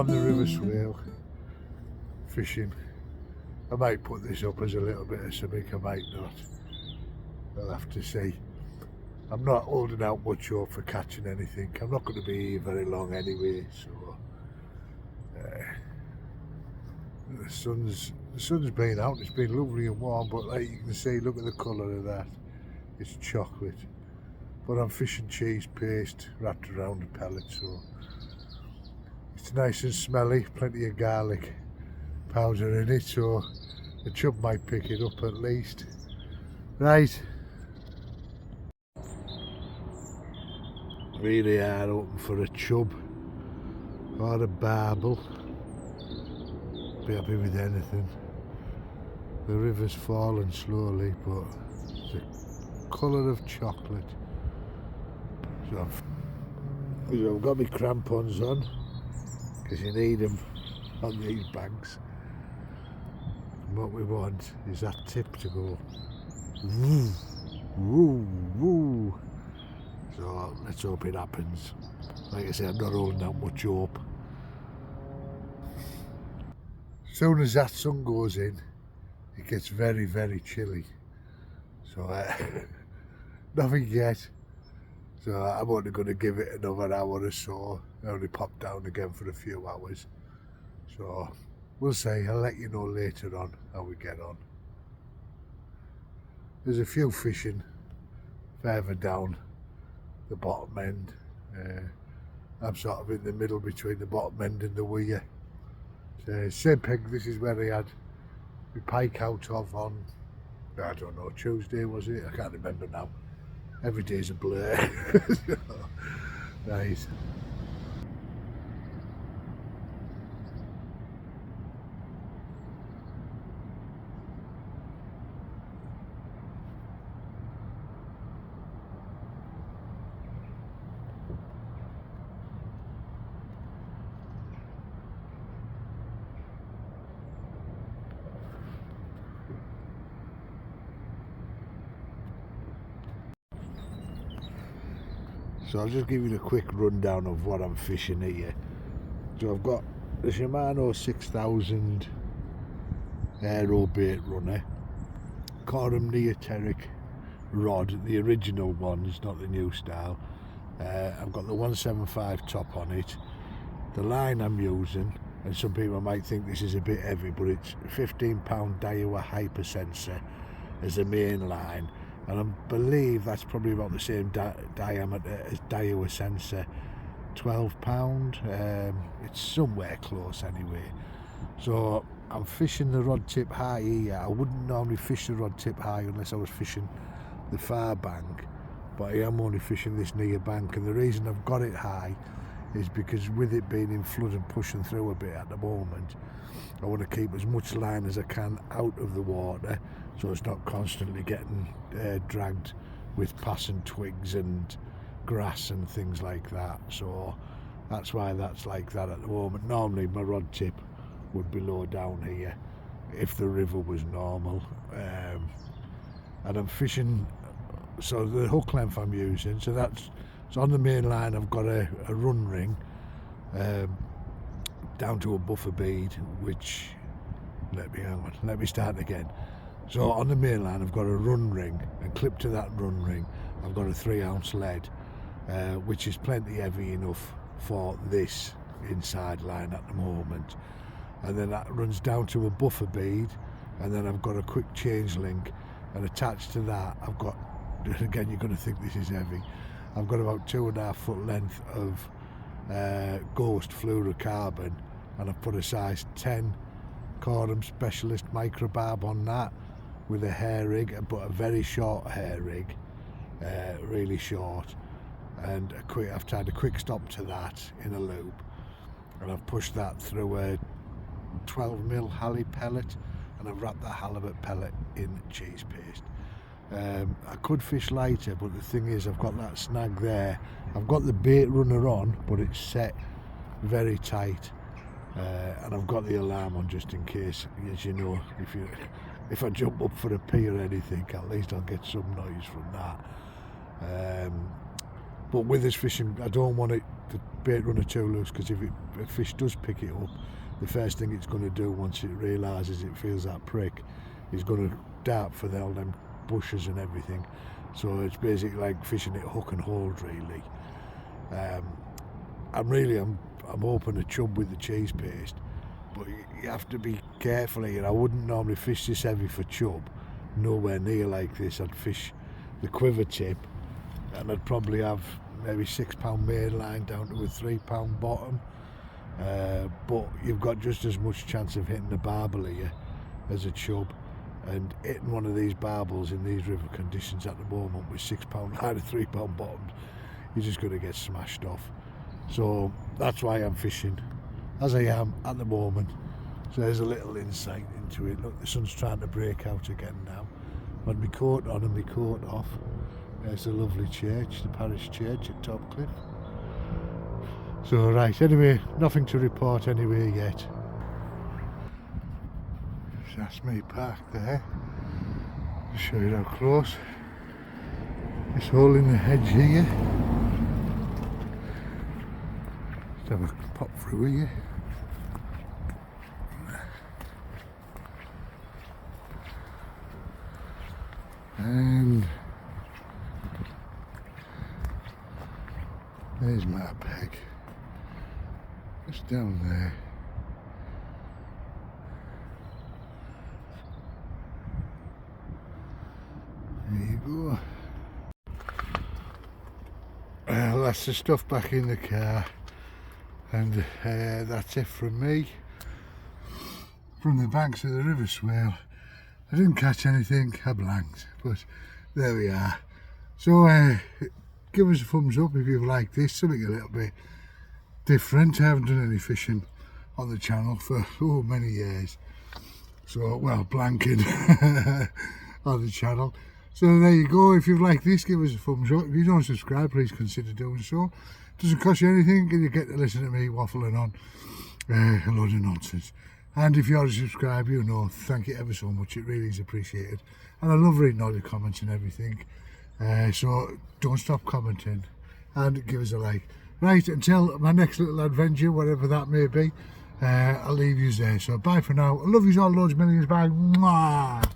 on the River Swale, fishing. I might put this up as a little bit of something, I might not. I'll have to see. I'm not holding out much hope for catching anything. I'm not going to be here very long anyway, so the sun's been out. It's been lovely and warm, but like you can see, look at the colour of that. It's chocolate. But I'm fishing cheese paste wrapped around a pellet, so it's nice and smelly. Plenty of garlic powder in it, so the chub might pick it up at least. Right. Really are open for a chub or a barbel. Be happy with anything. The river's fallen slowly, but the colour of chocolate. So I've got my crampons on, because you need them on these banks. And what we want is that tip to go woo, woo, woo. So let's hope it happens. Like I said, I'm not holding out much hope. As soon as that sun goes in, it gets very, very chilly. So nothing yet. So I'm only going to give it another hour or so. I only pop down again for a few hours. So we'll see. I'll let you know later on how we get on. There's a few fishing further down the bottom end. I'm sort of in the middle between the bottom end and the weir. So same peg, this is where I had my pike out of on, I don't know, Tuesday was it? I can't remember now. Every day's a blur. Right. So I'll just give you a quick rundown of what I'm fishing here. So I've got the Shimano 6000 aero bait runner, Corum neoteric rod, the original ones, not the new style. I've got the 175 top on it. The line I'm using, and some people might think this is a bit heavy, but it's 15 pound Daiwa hyper sensor as the main line. And I believe that's probably about the same diameter as Daiwa sensor, £12. It's somewhere close anyway. So I'm fishing the rod tip high here. I wouldn't normally fish the rod tip high unless I was fishing the far bank, but I am only fishing this near bank, and the reason I've got it high is because with it being in flood and pushing through a bit at the moment, I want to keep as much line as I can out of the water, so it's not constantly getting dragged with passing twigs and grass and things like that. So that's why that's like that at the moment. Normally my rod tip would be low down here if the river was normal. And I'm fishing, so the hook length I'm using, so that's, so on the main line I've got a run ring down to a buffer bead, which, let me start again. So on the main line I've got a run ring, and clipped to that run ring I've got a 3-ounce lead, which is plenty heavy enough for this inside line at the moment. And then that runs down to a buffer bead, and then I've got a quick change link, and attached to that I've got, again you're going to think this is heavy, I've got about 2.5 foot length of ghost fluorocarbon, and I've put a size 10 Corum specialist microbarb on that with a hair rig, but a very short hair rig, really short, and I've tied a quick stop to that in a loop, and I've pushed that through a 12mm halibut pellet, and I've wrapped that halibut pellet in cheese paste. I could fish lighter, but the thing is I've got that snag there. I've got the bait runner on, but it's set very tight, and I've got the alarm on just in case, as you know, if I jump up for a pee or anything, at least I'll get some noise from that. But with this fishing, I don't want it the bait runner too loose, because if a fish does pick it up, the first thing it's going to do once it realises it feels that prick is going to dart for all them bushes and everything. So it's basically like fishing it hook and hold, really. I'm hoping to chub with the cheese paste, but you have to be careful here. I wouldn't normally fish this heavy for chub, nowhere near like this. I'd fish the quiver tip, and I'd probably have maybe £6 main line down to a £3 bottom. But you've got just as much chance of hitting the barbel here as a chub, and hitting one of these barbels in these river conditions at the moment with £6 line and £3 bottoms, you're just going to get smashed off. So that's why I'm fishing as I am at the moment. So there's a little insight into it. Look, the sun's trying to break out again now. I've had my coat on and my coat off. There's a lovely church, the parish church at Topcliffe. So right, anyway, nothing to report anyway yet. That's me parked there. I'll show you how close. This hole in the hedge here. Let's have a pop through here. And there's my peg. Just down there. There you go. Well, that's the stuff back in the car, and that's it from me. From the banks of the River Swale. I didn't catch anything, I blanked, but there we are. So give us a thumbs up if you've liked this, something a little bit different. I haven't done any fishing on the channel for many years. So, well, blanking on the channel. So there you go. If you've liked this, give us a thumbs up. If you don't subscribe, please consider doing so. It doesn't cost you anything, and you get to listen to me waffling on a load of nonsense. And if you already subscribe, you know, thank you ever so much. It really is appreciated. And I love reading all the comments and everything. So don't stop commenting and give us a like. Right, until my next little adventure, whatever that may be, I'll leave you there. So bye for now. I love you all loads, millions. Bye. Mwah.